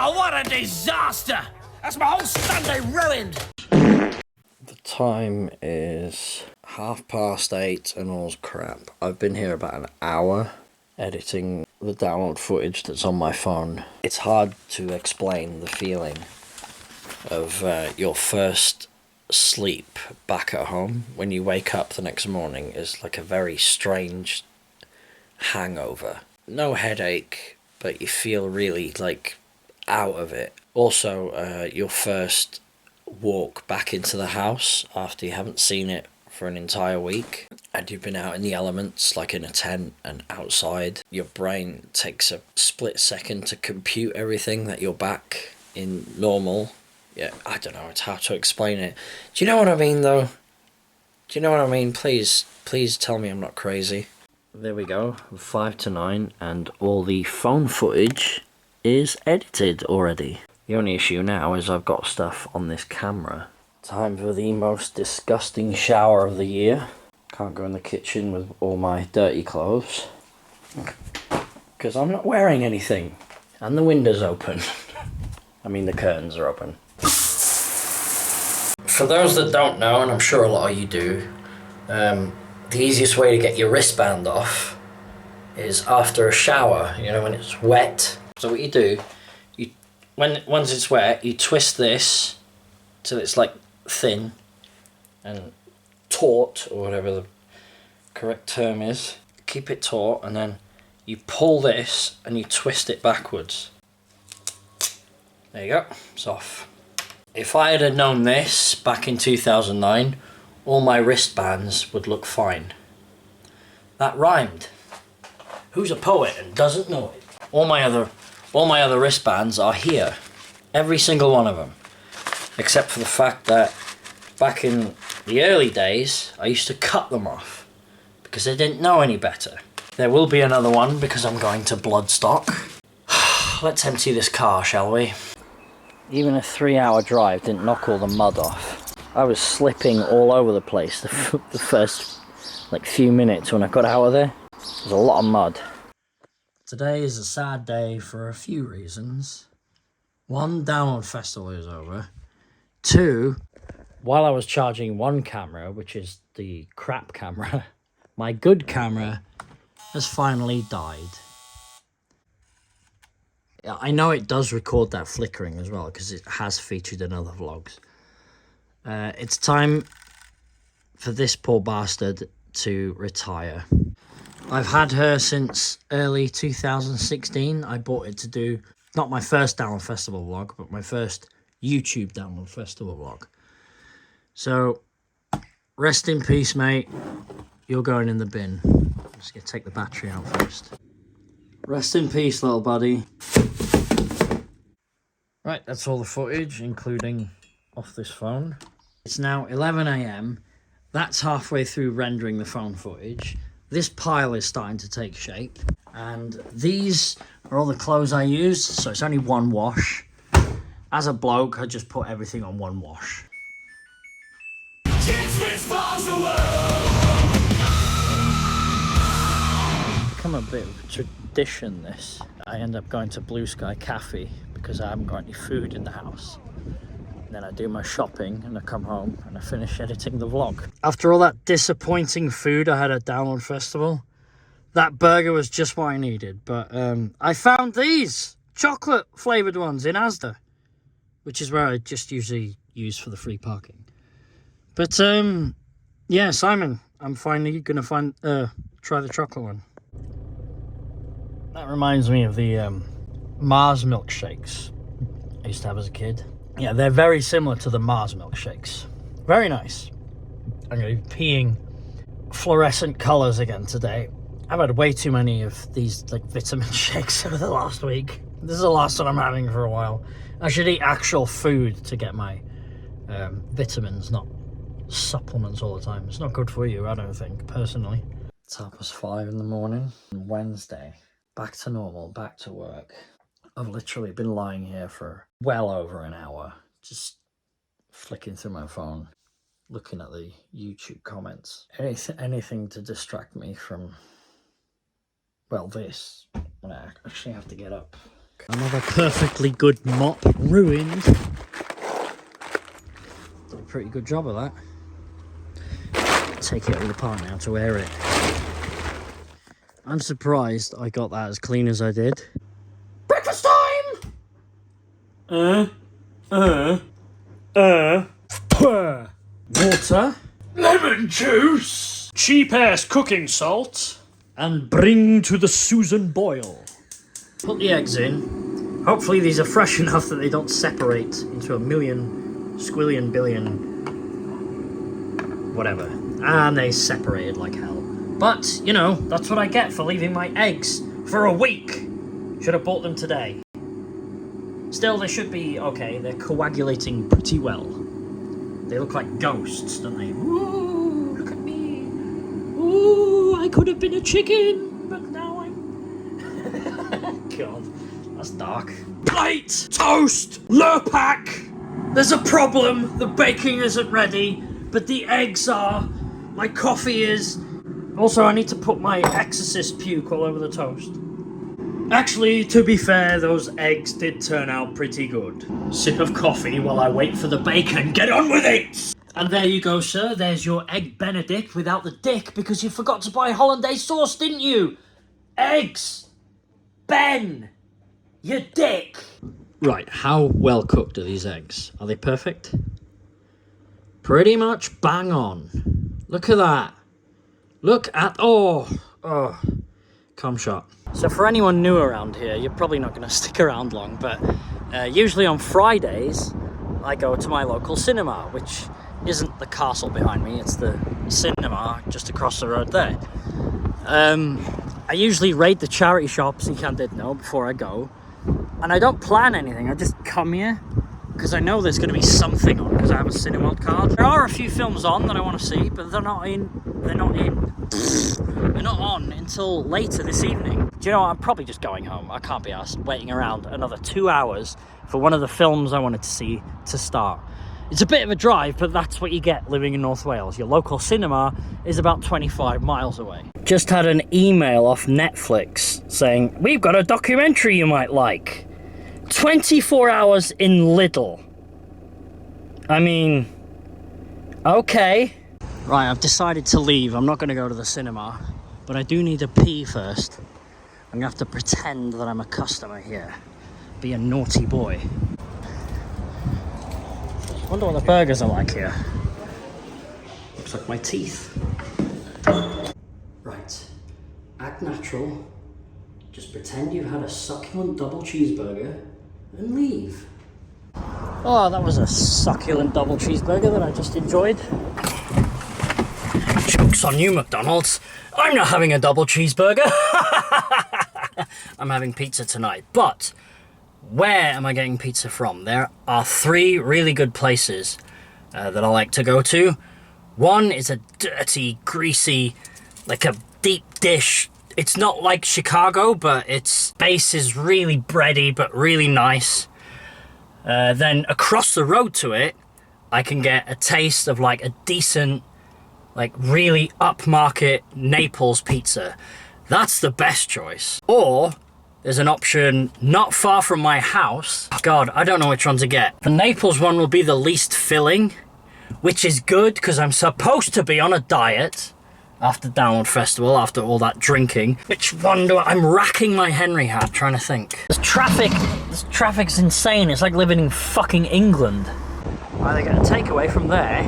Oh, what a disaster! That's my whole Sunday ruined! The time is 8:30 and all's crap. I've been here about an hour editing the download footage that's on my phone. It's hard to explain the feeling of your first sleep back at home when you wake up the next morning. Is like a very strange hangover. No headache, but you feel really like out of it. Also, your first walk back into the house after you haven't seen it for an entire week and you've been out in the elements like in a tent and outside. Your brain takes a split second to compute everything that you're back in normal. Yeah, I don't know, it's hard to explain it. Do you know what I mean though? Do you know what I mean? Please tell me I'm not crazy. There we go, 5 to 9 and all the phone footage is edited already. The only issue now is I've got stuff on this camera. Time for the most disgusting shower of the year. Can't go in the kitchen with all my dirty clothes because I'm not wearing anything and the window's open. I mean the curtains are open. For those that don't know, and I'm sure a lot of you do, the easiest way to get your wristband off is after a shower, you know, when it's wet. So what you do, once it's wet, you twist this till it's like thin and taut, or whatever the correct term is. Keep it taut, and then you pull this and you twist it backwards. There you go, it's off. If I had known this back in 2009, all my wristbands would look fine. That rhymed. Who's a poet and doesn't know it? All my other wristbands are here. Every single one of them. Except for the fact that back in the early days, I used to cut them off because I didn't know any better. There will be another one because I'm going to Bloodstock. Let's empty this car, shall we? Even a 3-hour drive didn't knock all the mud off. I was slipping all over the place the first like few minutes when I got out of there. There's a lot of mud. Today is a sad day for a few reasons. 1, download festival is over. 2, while I was charging one camera, which is the crap camera, my good camera has finally died. I know it does record that flickering as well because it has featured in other vlogs. It's time for this poor bastard to retire. I've had her since early 2016. I bought it to do, not my first Download Festival vlog, but my first YouTube Download Festival vlog. So, rest in peace, mate. You're going in the bin. I'm just going to take the battery out first. Rest in peace, little buddy. Right, that's all the footage, including off this phone. It's now 11 AM. That's halfway through rendering the phone footage. This pile is starting to take shape. And these are all the clothes I used, so it's only one wash. As a bloke, I just put everything on one wash. Chidzvidz follows the world. It's become a bit of a tradition, this. I end up going to Blue Sky Cafe because I haven't got any food in the house. And then I do my shopping and I come home and I finish editing the vlog. After all that disappointing food I had at Download Festival, that burger was just what I needed. But I found these chocolate flavoured ones in Asda, which is where I just usually use for the free parking. But yeah, Simon, I'm finally gonna try the chocolate one. That reminds me of the Mars milkshakes I used to have as a kid. Yeah, they're very similar to the Mars milkshakes. Very nice. I'm going to be peeing fluorescent colours again today. I've had way too many of these like vitamin shakes over the last week. This is the last one I'm having for a while. I should eat actual food to get my vitamins, not supplements all the time. It's not good for you, I don't think, personally. It's 5:30 in the morning. Wednesday. Back to normal, back to work. I've literally been lying here for well over an hour, just flicking through my phone, looking at the YouTube comments. Anything to distract me from, well, this. And I actually have to get up Another perfectly good mop ruined. Did a pretty good job of that. Take it all apart now to air it. I'm surprised I got that as clean as I did. Breakfast time! Water. Lemon juice! Cheap-ass cooking salt. And bring to the Susan boil. Put the eggs in. Hopefully these are fresh enough that they don't separate into a million, squillion, billion, whatever. And they separated like hell. But, you know, that's what I get for leaving my eggs for a week. Should have bought them today. Still, they should be okay. They're coagulating pretty well. They look like ghosts, don't they? Ooh, look at me. Ooh, I could have been a chicken, but now I'm... God, that's dark. Plate! Toast! Lurpak! There's a problem. The baking isn't ready, but the eggs are. My coffee is. Also, I need to put my exorcist puke all over the toast. Actually, to be fair, those eggs did turn out pretty good. Sip of coffee while I wait for the bacon. Get on with it! And there you go, sir. There's your Egg Benedict without the dick because you forgot to buy hollandaise sauce, didn't you? Eggs! Ben! You dick! Right, how well cooked are these eggs? Are they perfect? Pretty much bang on. Look at that. Look at... Oh, cum shot. So for anyone new around here, you're probably not going to stick around long, but usually on Fridays, I go to my local cinema, which isn't the castle behind me, it's the cinema just across the road there. I usually raid the charity shops in Llandudno before I go, and I don't plan anything, I just come here, because I know there's going to be something on, because I have a Cineworld card. There are a few films on that I want to see, but they're not on until later this evening. Do you know what? I'm probably just going home. I can't be asked waiting around another 2 hours for one of the films I wanted to see to start. It's a bit of a drive, but that's what you get living in North Wales. Your local cinema is about 25 miles away. Just had an email off Netflix saying, we've got a documentary you might like. 24 hours in Lidl. I mean, okay. Right, I've decided to leave. I'm not going to go to the cinema, but I do need a pee first. I'm going to have to pretend that I'm a customer here. Be a naughty boy. Wonder what the burgers are like here. Looks like my teeth. Right. Act natural. Just pretend you've had a succulent double cheeseburger and leave. Oh, that was a succulent double cheeseburger that I just enjoyed. Joke's on you, McDonald's. I'm not having a double cheeseburger. I'm having pizza tonight. But where am I getting pizza from? There are 3 really good places that I like to go to. One is a dirty, greasy, like a deep dish. It's not like Chicago, but its base is really bready, but really nice. Then across the road to it, I can get a taste of like a decent, like really upmarket Naples pizza. That's the best choice. Or there's an option not far from my house. God, I don't know which one to get. The Naples one will be the least filling, which is good because I'm supposed to be on a diet after Download Festival, after all that drinking. Which one do I'm racking my Henry hat trying to think. This traffic's insane. It's like living in fucking England. I either get a takeaway from there,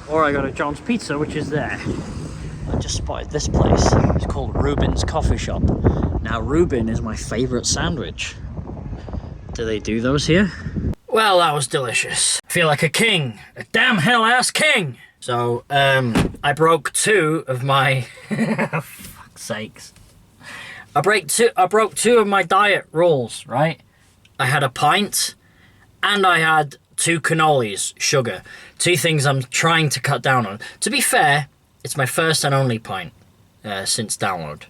or I go to John's Pizza, which is there. I just spotted this place. It's called Reuben's Coffee Shop. Now, Reuben is my favourite sandwich. Do they do those here? Well, that was delicious. I feel like a king. A damn hell-ass king! So, I broke 2 of my... fuck's sakes. I broke 2 of my diet rules, right? I had a pint, and I had 2 cannolis, sugar. 2 things I'm trying to cut down on. To be fair, it's my first and only pint since Download.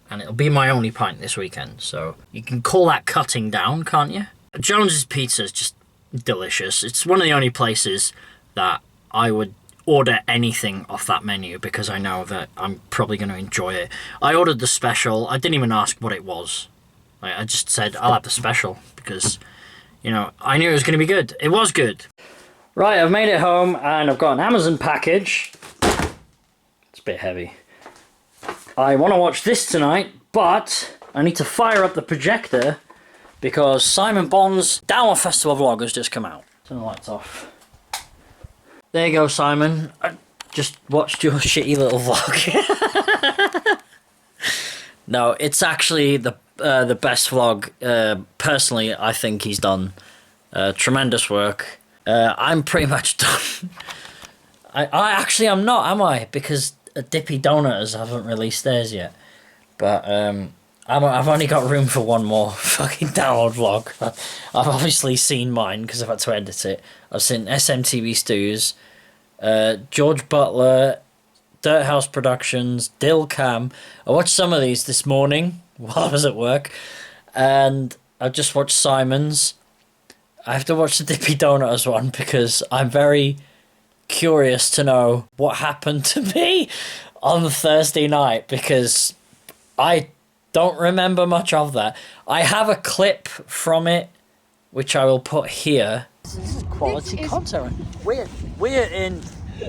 And it'll be my only pint this weekend, so you can call that cutting down, can't you? Jones's Pizza is just delicious. It's one of the only places that I would order anything off that menu because I know that I'm probably going to enjoy it. I ordered the special. I didn't even ask what it was. Like, I just said I'll have the special because, you know, I knew it was going to be good. It was good. Right, I've made it home and I've got an Amazon package. It's a bit heavy. I want to watch this tonight, but I need to fire up the projector because Simon Bond's Download Festival vlog has just come out. Turn the lights off. There you go, Simon. I just watched your shitty little vlog. No, it's actually the best vlog. Personally, I think he's done tremendous work. I'm pretty much done. I actually am not, am I? Because Dippy Donuts haven't released theirs yet. But I've only got room for one more fucking download vlog. I've obviously seen mine because I've had to edit it. I've seen SMTV Stews, George Butler, Dirt House Productions, Dill Cam. I watched some of these this morning while I was at work, and I've just watched Simon's. I have to watch the Dippy Donuts one because I'm very curious to know what happened to me on the Thursday night because I don't remember much of that. I have a clip from it which I will put here. This is quality content.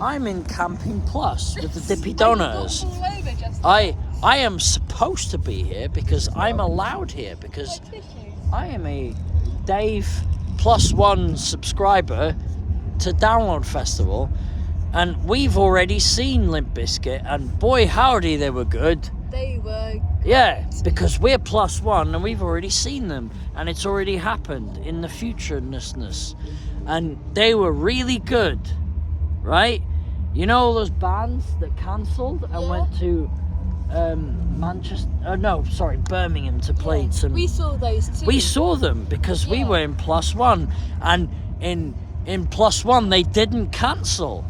I'm in Camping Plus with the Dippy Donuts. I am supposed to be here because I'm allowed here because I am a Dave +1 subscriber to Download Festival, and we've already seen Limp Bizkit, and boy howdy they were good. They were great. Yeah, because we're +1 and we've already seen them, and it's already happened in the futureness, and they were really good, right? You know all those bands that cancelled and went to Manchester? Oh no, sorry, Birmingham to play some. We saw those too. We saw them because we were in +1, and in +1 they didn't cancel,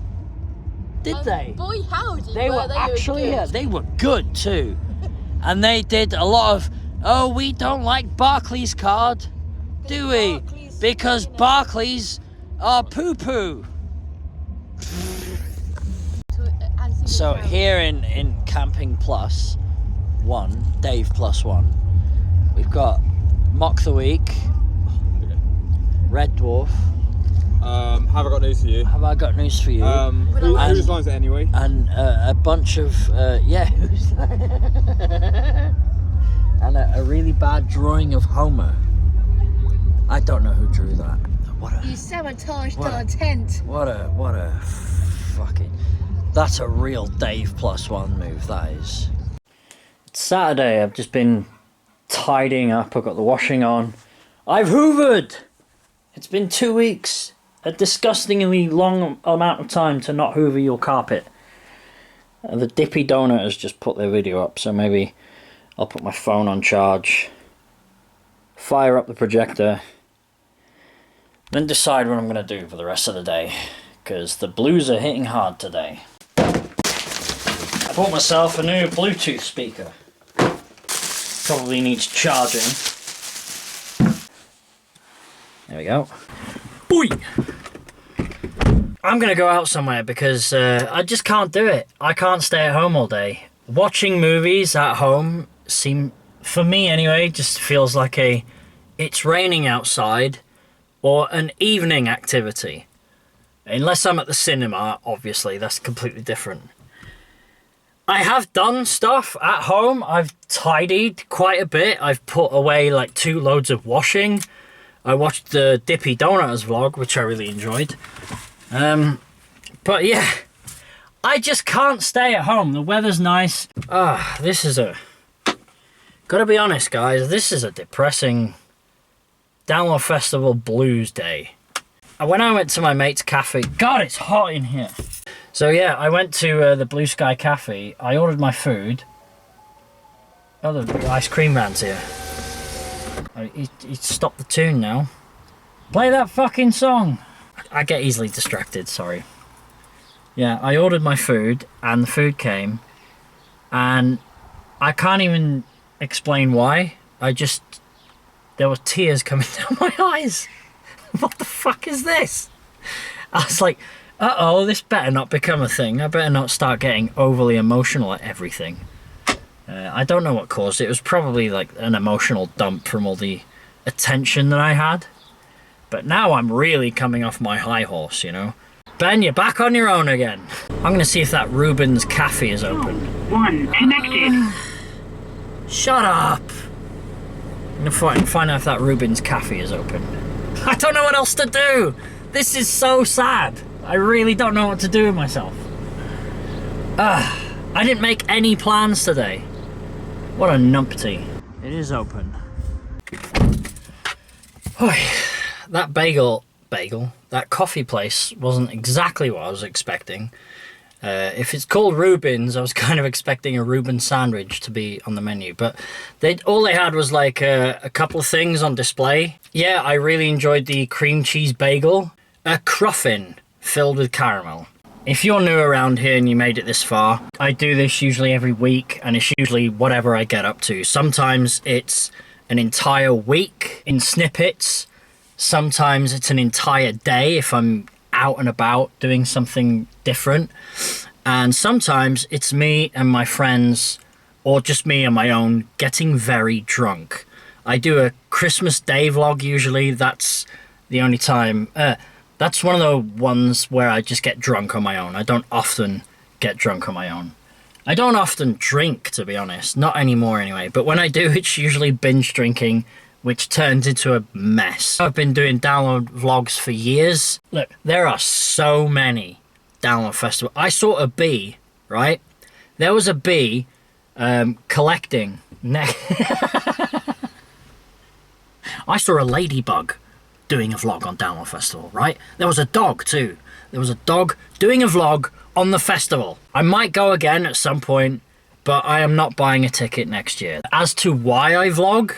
did they? Boy howdy. They were actually here. They were good too, and they did a lot of. Oh, we don't like Barclays card, do we? Because Barclays are poo poo. So here in Camping Plus 1, Dave +1, we've got Mock the Week, Red Dwarf. Have I got news for you? Have I got news for you? Whose line's it anyway? And a bunch of who's that? And a really bad drawing of Homer. I don't know who drew that. You sabotaged our tent. What a fucking. That's a real Dave +1 move, that is. It's Saturday, I've just been tidying up, I've got the washing on. I've hoovered! It's been 2 weeks. A disgustingly long amount of time to not hoover your carpet. The Dippy Donut has just put their video up, so maybe I'll put my phone on charge, fire up the projector, then decide what I'm going to do for the rest of the day, because the blues are hitting hard today. I bought myself a new Bluetooth speaker. Probably needs charging. There we go. Boy! I'm gonna go out somewhere because I just can't do it. I can't stay at home all day. Watching movies at home for me anyway, just feels like it's raining outside or an evening activity. Unless I'm at the cinema, obviously, that's completely different. I have done stuff at home. I've tidied quite a bit. I've put away like 2 loads of washing. I watched the Dippy Donuts vlog, which I really enjoyed. But yeah, I just can't stay at home. The weather's nice. This is gotta be honest, guys, this is a depressing Download Festival blues day. When I went to my mate's cafe, God, it's hot in here. So yeah, I went to the Blue Sky Cafe. I ordered my food. Oh, the ice cream van's here. He stopped the tune now. Play that fucking song. I get easily distracted, sorry. Yeah, I ordered my food and the food came and I can't even explain why. There were tears coming down my eyes. What the fuck is this? I was like, uh-oh, this better not become a thing. I better not start getting overly emotional at everything. I don't know what caused it. It was probably like an emotional dump from all the attention that I had. But now I'm really coming off my high horse, you know. Ben, you're back on your own again. I'm going to see if that Reuben's Cafe is open. 1 connected. Shut up. I'm going to find out if that Reuben's Cafe is open. I don't know what else to do. This is so sad. I really don't know what to do with myself. I didn't make any plans today. What a numpty. It is open. That that coffee place wasn't exactly what I was expecting. If it's called Reuben's, I was kind of expecting a Reuben sandwich to be on the menu, but all they had was like a couple of things on display. Yeah, I really enjoyed the cream cheese bagel, a cruffin filled with caramel. If you're new around here and you made it this far, I do this usually every week, and it's usually whatever I get up to. Sometimes it's an entire week in snippets. Sometimes it's an entire day if I'm out and about doing something different. And sometimes it's me and my friends, or just me on my own, getting very drunk. I do a Christmas Day vlog usually. That's the only time. That's one of the ones where I just get drunk on my own. I don't often get drunk on my own. I don't often drink, to be honest. Not anymore anyway. But when I do, it's usually binge drinking, which turns into a mess. I've been doing download vlogs for years. Look, there are so many download festivals. I saw a bee, right? There was a bee collecting. I saw a ladybug doing a vlog on Download Festival, right? There was a dog too. There was a dog doing a vlog on the festival. I might go again at some point, but I am not buying a ticket next year. As to why I vlog,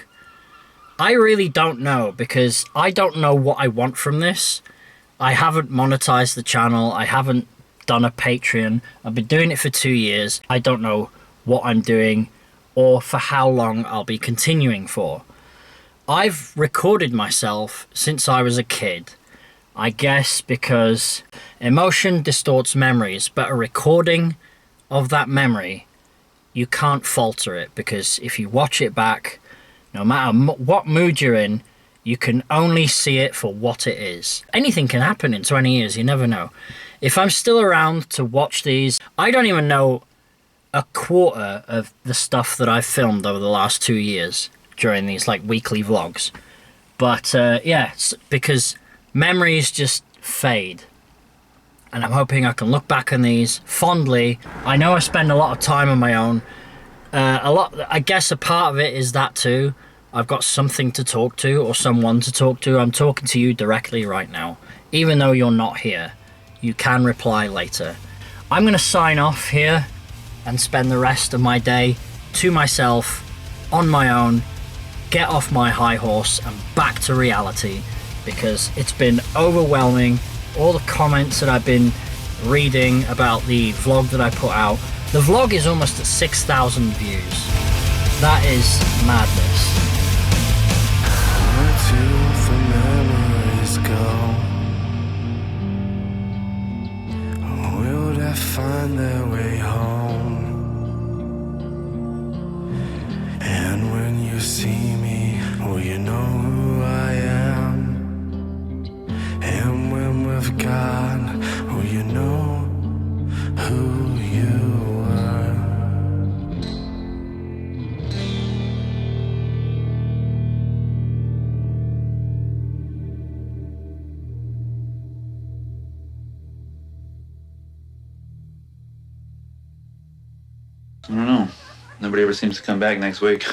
I really don't know, because I don't know what I want from this. I haven't monetized the channel. I haven't done a Patreon. I've been doing it for 2 years. I don't know what I'm doing or for how long I'll be continuing for. I've recorded myself since I was a kid. I guess because emotion distorts memories, but a recording of that memory, you can't falter it, because if you watch it back, no matter what mood you're in, you can only see it for what it is. Anything can happen in 20 years, you never know. If I'm still around to watch these, I don't even know a quarter of the stuff that I've filmed over the last 2 years during these like weekly vlogs. But yeah, because memories just fade. And I'm hoping I can look back on these fondly. I know I spend a lot of time on my own. I guess a part of it is that too. I've got something to talk to, or someone to talk to. I'm talking to you directly right now. Even though you're not here, you can reply later. I'm gonna sign off here and spend the rest of my day to myself, on my own, get off my high horse and back to reality, because it's been overwhelming. All the comments that I've been reading about the vlog that I put out. The vlog is almost at 6,000 views. That is madness. Where do the memories go? Will they find their way home? And when you see me, will you know who I am? And when we've gone, will you know who you are? I don't know. Nobody ever seems to come back next week.